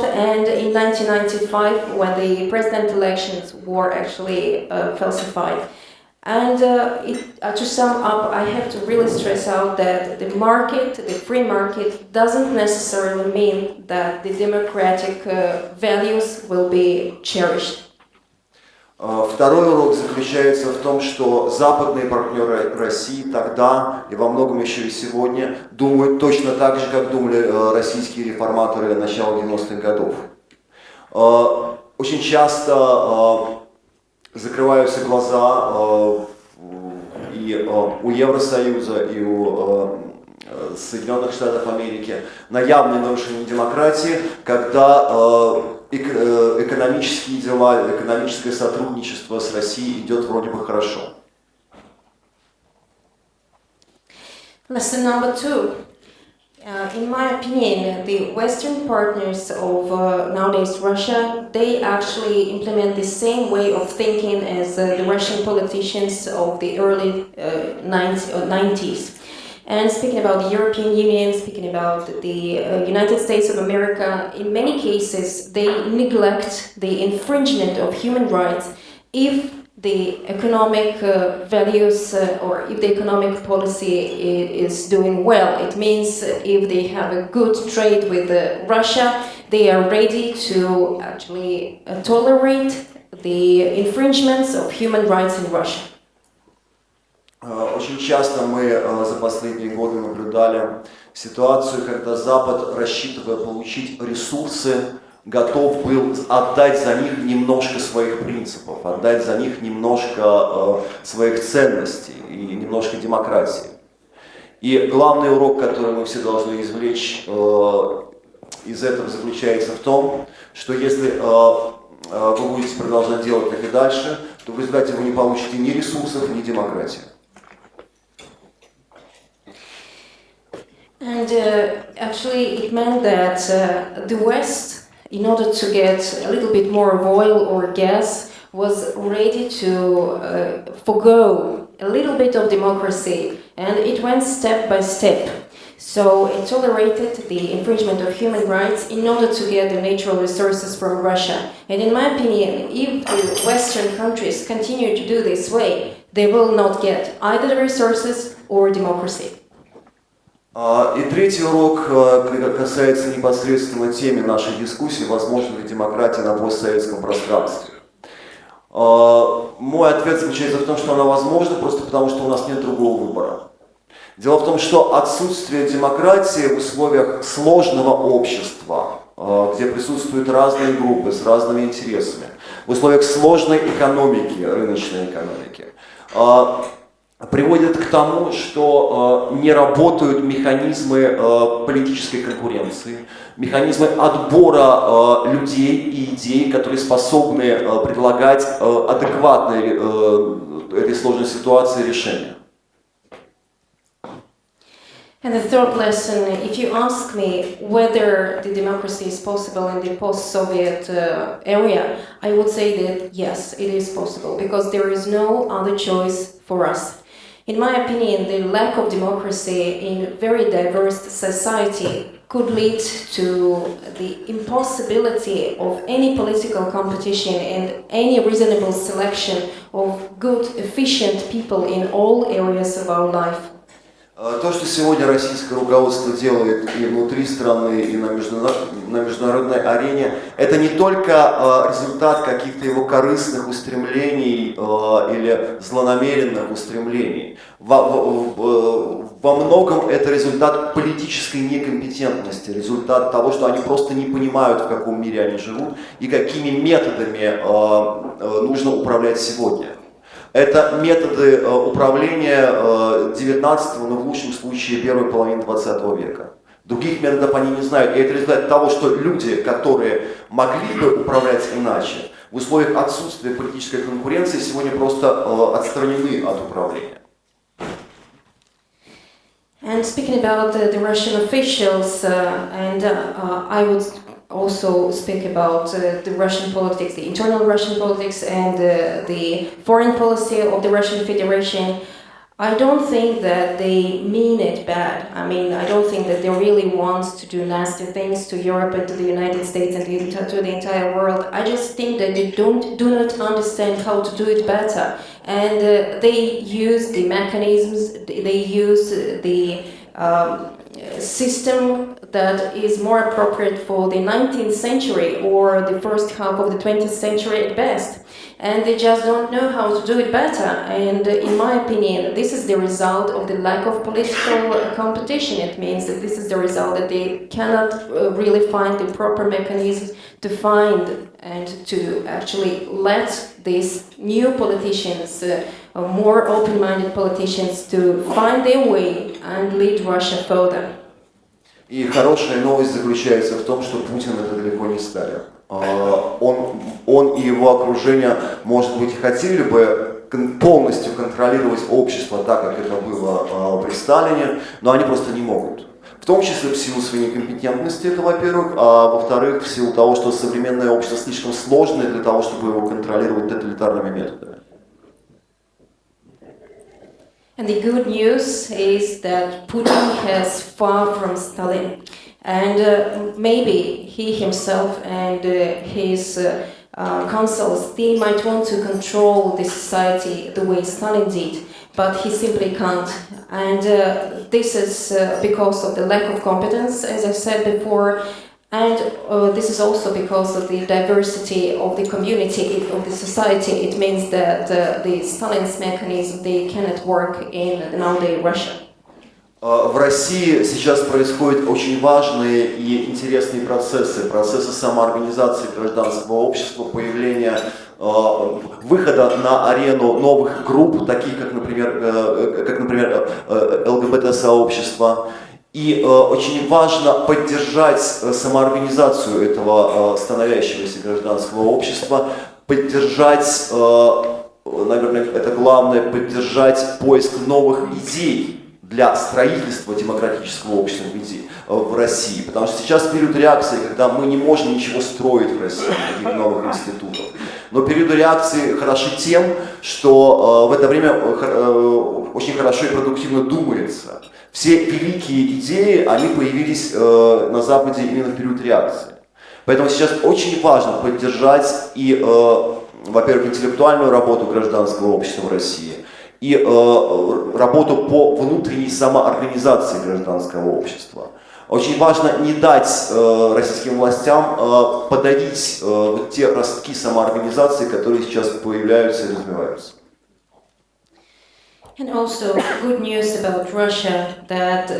and in 1995 when the president elections were actually falsified. And to sum up, I have to really stress out that the market, the free market, doesn't necessarily mean that the democratic values will be cherished. Второй урок заключается в том, что западные партнеры России тогда и во многом еще и сегодня думают точно так же, как думали российские реформаторы начала 90-х годов. Очень часто закрываются глаза и у Евросоюза, и у Соединенных Штатов Америки, на явные нарушения демократии, когда экономические дела, экономическое сотрудничество с Россией идет вроде бы хорошо. Lesson number 2. In my opinion, the Western partners of nowadays Russia, they actually implement the same way of thinking as the Russian politicians of the early 90s. And speaking about the European Union, speaking about the United States of America, in many cases they neglect the infringement of human rights if the economic values or if the economic policy is doing well. It means if they have a good trade with Russia, they are ready to actually tolerate the infringements of human rights in Russia. Очень часто мы за последние годы наблюдали ситуацию, когда Запад, рассчитывая получить ресурсы, готов был отдать за них немножко своих принципов, отдать за них немножко своих ценностей и немножко демократии. И главный урок, который мы все должны извлечь из этого, заключается в том, что если вы будете продолжать делать так и дальше, то в результате вы не получите ни ресурсов, ни демократии. And actually it meant that the West, in order to get a little bit more of oil or gas, was ready to forgo a little bit of democracy, and it went step by step. So it tolerated the infringement of human rights in order to get the natural resources from Russia. And in my opinion, if the Western countries continue to do this way, they will not get either the resources or democracy. И третий урок касается непосредственно темы нашей дискуссии, возможно ли демократия на постсоветском пространстве. Мой ответ заключается в том, что она возможна, просто потому что у нас нет другого выбора. Дело в том, что отсутствие демократии в условиях сложного общества, где присутствуют разные группы с разными интересами, в условиях сложной экономики, рыночной экономики, приводит к тому, что не работают механизмы политической конкуренции, механизмы отбора людей и идей, которые способны предлагать адекватные этой сложной ситуации решения. And the third lesson, if you ask me whether the democracy is possible in the post-Soviet area, I would say that yes, it is possible, because there is no other choice for us. In my opinion, the lack of democracy in a very diverse society could lead to the impossibility of any political competition and any reasonable selection of good, efficient people in all areas of our life. То, что сегодня российское руководство делает и внутри страны, и на международной арене, это не только результат каких-то его корыстных устремлений или злонамеренных устремлений. Во многом это результат политической некомпетентности, результат того, что они просто не понимают, в каком мире они живут и какими методами нужно управлять сегодня. Это методы управления 19-го, но в лучшем случае первой половины 20 века. Других методов они не знают. И это результат того, что люди, которые могли бы управлять иначе, в условиях отсутствия политической конкуренции сегодня просто отстранены от управления. And speaking about the Russian officials, I would also speak about the Russian politics, the internal Russian politics, and the foreign policy of the Russian Federation. I don't think that they mean it bad. I mean, I don't think that they really want to do nasty things to Europe and to the United States and to the entire world. I just think that they do not understand how to do it better. And they use the mechanisms, they use the system that is more appropriate for the 19th century or the first half of the 20th century at best. And they just don't know how to do it better. And in my opinion, this is the result of the lack of political competition. It means that this is the result that they cannot really find the proper mechanisms to find and to actually let these new politicians, more open-minded politicians, to find their way and lead Russia further. И хорошая новость заключается в том, что Путин это далеко не Сталин. Он и его окружение, может быть, хотели бы полностью контролировать общество так, как это было при Сталине, но они просто не могут. В том числе в силу своей некомпетентности, это во-первых, а во-вторых, в силу того, что современное общество слишком сложное для того, чтобы его контролировать тоталитарными методами. And the good news is that Putin has far from Stalin. And maybe he himself and his councils, they might want to control the society the way Stalin did, but he simply can't. And this is because of the lack of competence, as I said before, and this is also because of the diversity of the community, of the society. It means that the Stalin's mechanism, they cannot work in nowadays Russia. В России сейчас происходят очень важные и интересные процессы самоорганизации гражданского общества, появления, выхода на арену новых групп, таких как, например, ЛГБТ-сообщество. И очень важно поддержать самоорганизацию этого становящегося гражданского общества, поддержать, наверное, это главное, поддержать поиск новых идей для строительства демократического общества в России. Потому что сейчас период реакции, когда мы не можем ничего строить в России, никаких новых институтов. Но периоды реакции хороши тем, что в это время очень хорошо и продуктивно думается. Все великие идеи, они появились на Западе именно в период реакции. Поэтому сейчас очень важно поддержать и, во-первых, интеллектуальную работу гражданского общества в России, и работу по внутренней самоорганизации гражданского общества. Очень важно не дать российским властям подавить те ростки самоорганизации, которые сейчас появляются и развиваются. And also good news about Russia that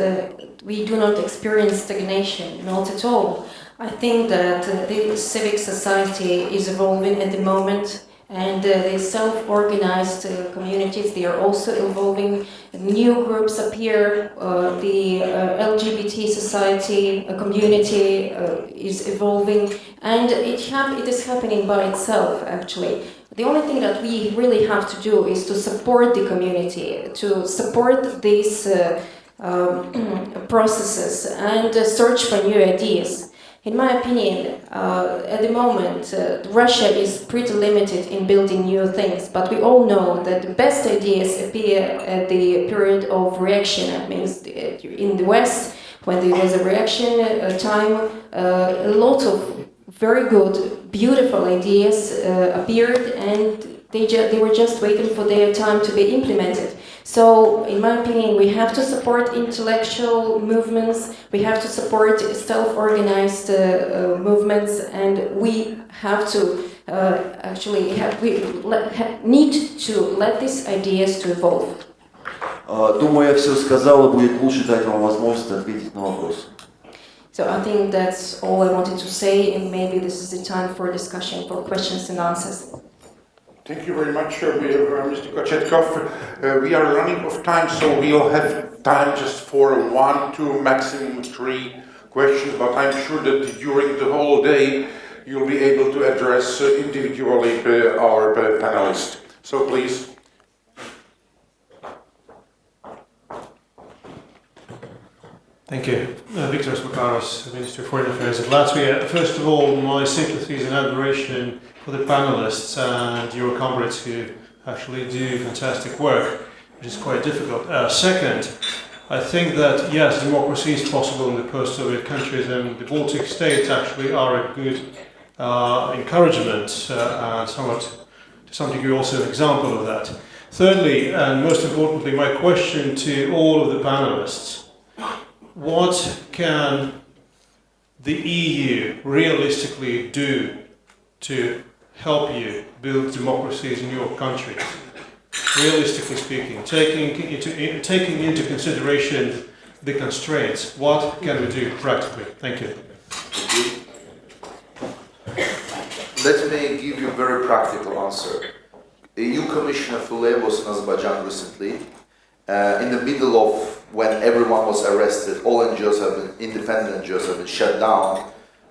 we do not experience stagnation, not at all. I think that the civic society is evolving at the moment, and the self-organized communities, they are also evolving. New groups appear. The LGBT society community is evolving, and it is happening by itself, actually. The only thing that we really have to do is to support the community, to support these processes and search for new ideas. In my opinion, at the moment, Russia is pretty limited in building new things, but we all know that the best ideas appear at the period of reaction. That means in the West, when there was a reaction time, a lot of very good, beautiful ideas appeared, and they were just waiting for their time to be implemented. So, in my opinion, we have to support intellectual movements, we have to support self-organized movements, and we have to need to let these ideas to evolve. Думаю, я все сказал, и будет лучше дать вам возможность ответить на вопросы. So I think that's all I wanted to say, and maybe this is the time for discussion, for questions and answers. Thank you very much, Mr. Kochetkov. We are running out of time, so we'll have time just for 1, 2, maximum 3 questions, but I'm sure that during the whole day you'll be able to address individually our panelists. So please. Thank you. Victor Makaros, Minister of Foreign Affairs of Latvia. First of all, my sympathies and admiration for the panelists and your comrades who actually do fantastic work, which is quite difficult. Second, I think that yes, democracy is possible in the post-Soviet countries, and the Baltic states actually are a good encouragement and somewhat, to some degree, also an example of that. Thirdly, and most importantly, my question to all of the panelists: what can the EU realistically do to help you build democracies in your countries? Realistically speaking, taking into consideration the constraints, what can we do practically? Thank you. Let me give you a very practical answer. EU Commissioner Füle was in Azerbaijan recently, in the middle of when everyone was arrested, all NGOs have been, independent NGOs have been shut down.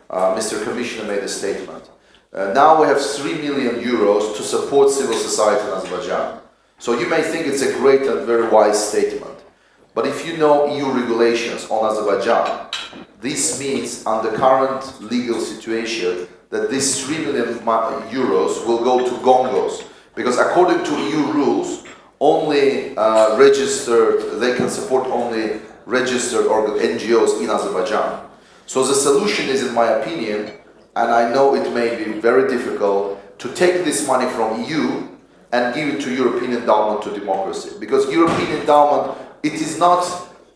Mr. Commissioner made a statement. Now we have 3 million euros to support civil society in Azerbaijan. So you may think it's a great and very wise statement. But if you know EU regulations on Azerbaijan, this means under current legal situation that these 3 million euros will go to Gongos. Because according to EU rules, only they can support only registered NGOs in Azerbaijan. So the solution is, in my opinion, and I know it may be very difficult, to take this money from EU and give it to European Endowment to Democracy. Because European Endowment, it is not,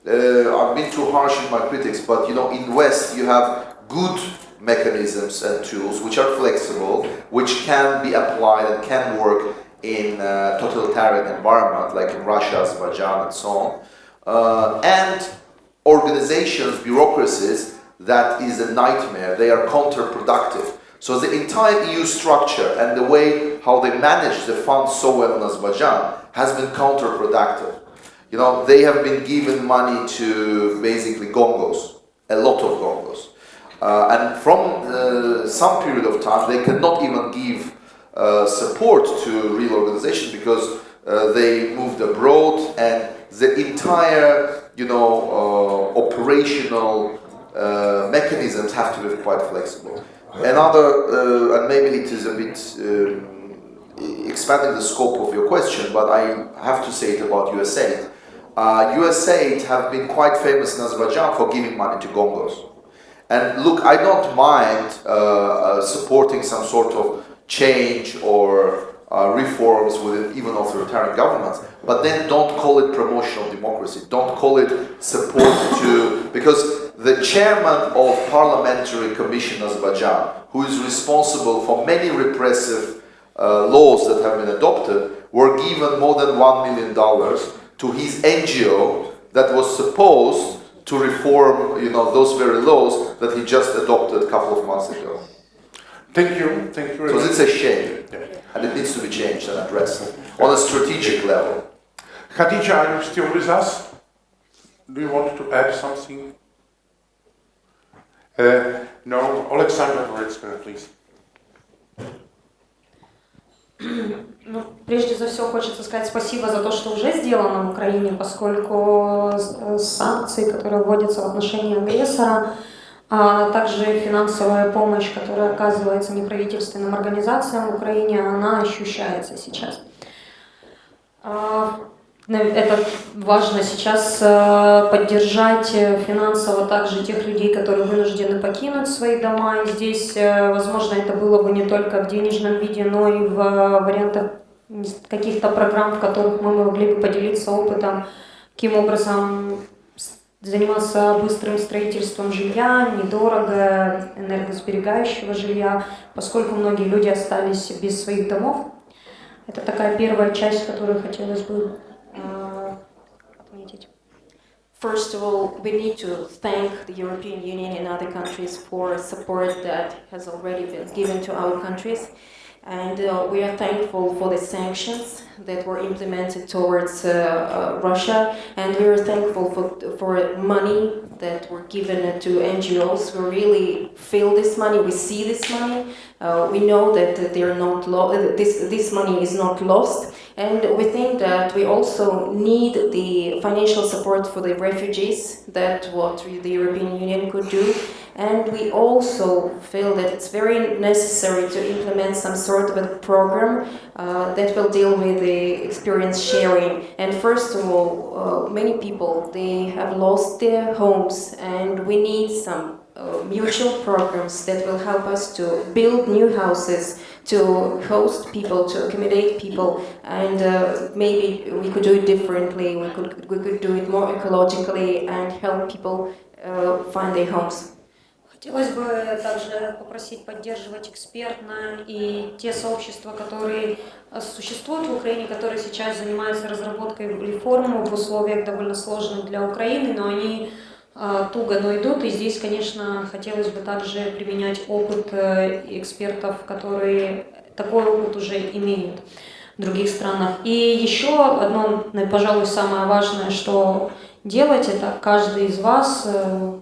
I've been too harsh in my critics, but you know, in West you have good mechanisms and tools which are flexible, which can be applied and can work in a totalitarian environment like in Russia, Azerbaijan and so on. And organizations, bureaucracies, that is a nightmare. They are counterproductive. So the entire EU structure and the way how they manage the funds so well in Azerbaijan has been counterproductive. You know, they have been given money to basically Gongos, a lot of Gongos. And from some period of time, they cannot even give support to real organizations because they moved abroad, and the entire, you know, operational mechanisms have to be quite flexible. Another, and maybe it is a bit expanding the scope of your question, but I have to say it about USAID. USAID have been quite famous in Azerbaijan for giving money to Gongos. And look, I don't mind supporting some sort of change or reforms within even authoritarian governments, but then don't call it promotion of democracy. Don't call it support to, because the chairman of Parliamentary Commission in Azerbaijan, who is responsible for many repressive laws that have been adopted, were given more than $1 million to his NGO that was supposed to reform, you know, those very laws that he just adopted a couple of months ago. Thank you very much. Because it's a shame, and it needs to be changed and addressed on a strategic level. Khadija, are you still with us? Do you want to add something? No, Oleksandra, Dvoretskaya, please. Ну, прежде всего хочется сказать спасибо за то, что уже сделано в Украине, поскольку санкции, которые вводятся в отношении агрессора, а также финансовая помощь, которая оказывается неправительственным организациям в Украине, она ощущается сейчас. Это важно сейчас поддержать финансово также тех людей, которые вынуждены покинуть свои дома. И здесь, возможно, это было бы не только в денежном виде, но и в вариантах каких-то программ, в которых мы могли бы поделиться опытом, каким образом заниматься быстрым строительством жилья, недорого, энергосберегающего жилья, поскольку многие люди остались без своих домов. Это такая первая часть, которую хотелось бы отметить. First of all, we need to thank the European Union and other countries for support that has already been given to our countries. And we are thankful for the sanctions that were implemented towards Russia, and we are thankful for money that were given to NGOs. We really feel this money, we see this money, we know that they are not this money is not lost, and we think that we also need the financial support for the refugees, that what the European Union could do. And we also feel that it's very necessary to implement some sort of a program that will deal with the experience sharing. And first of all, many people, they have lost their homes, and we need some mutual programs that will help us to build new houses, to host people, to accommodate people, and maybe we could do it differently. We could do it more ecologically and help people find their homes. Хотелось бы также попросить поддерживать экспертно и те сообщества, которые существуют в Украине, которые сейчас занимаются разработкой реформ в условиях довольно сложных для Украины, но они туго, но идут. И здесь, конечно, хотелось бы также применять опыт экспертов, которые такой опыт уже имеют в других странах. И еще одно, пожалуй, самое важное, что делать, это каждый из вас,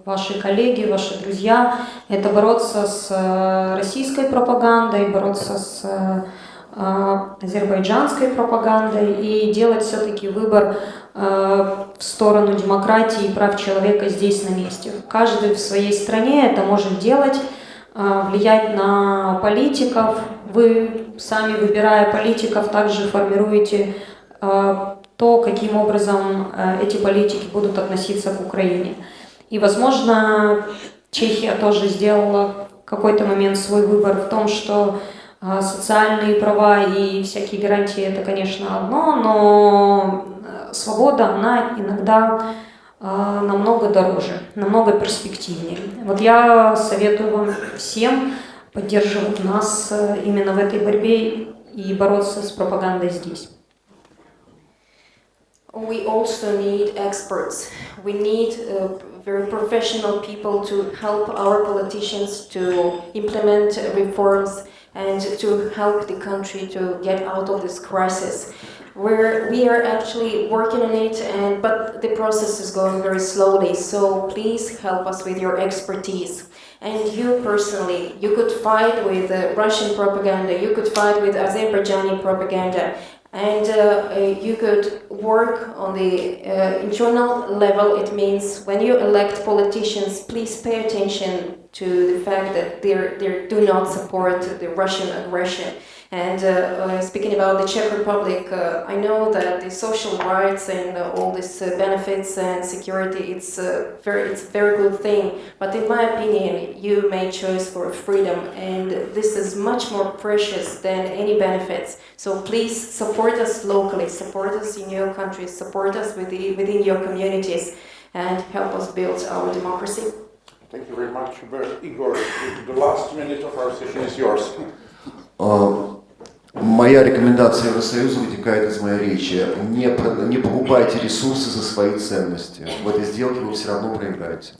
ваши коллеги, ваши друзья, это бороться с российской пропагандой, бороться с азербайджанской пропагандой и делать все-таки выбор в сторону демократии и прав человека здесь на месте. Каждый в своей стране это может делать, влиять на политиков. Вы сами, выбирая политиков, также формируете то, каким образом эти политики будут относиться к Украине. И, возможно, Чехия тоже сделала в какой-то момент свой выбор в том, что социальные права и всякие гарантии – это, конечно, одно, но свобода, она иногда намного дороже, намного перспективнее. Вот я советую вам всем поддерживать нас именно в этой борьбе и бороться с пропагандой здесь. We also need experts. We need very professional people to help our politicians to implement reforms and to help the country to get out of this crisis. We are actually working on it, but the process is going very slowly, so please help us with your expertise. And you personally, you could fight with Russian propaganda, you could fight with Azerbaijani propaganda, and you could work on the internal level. It means when you elect politicians, please pay attention to the fact that they do not support the Russian aggression. And speaking about the Czech Republic, I know that the social rights and all these benefits and security, it's a very good thing. But in my opinion, you made choice for freedom, and this is much more precious than any benefits. So please support us locally, support us in your countries, support us within your communities, and help us build our democracy. Thank you very much. Igor, the last minute of our session is yours. Моя рекомендация Евросоюзу вытекает из моей речи. Не покупайте ресурсы за свои ценности. В этой сделке вы все равно проиграете.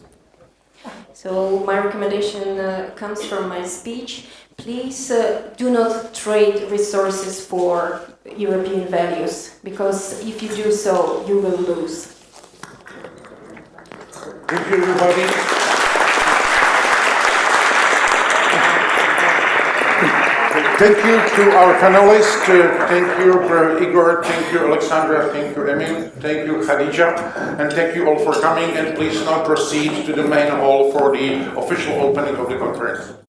So my recommendation comes from my speech. Please do not trade resources for European values, because if you do so, you will lose. Thank you, everybody. Thank you to our panelists. Thank you, Igor. Thank you, Oleksandra. Thank you, Emin. Thank you, Khadija. And thank you all for coming. And please now proceed to the main hall for the official opening of the conference.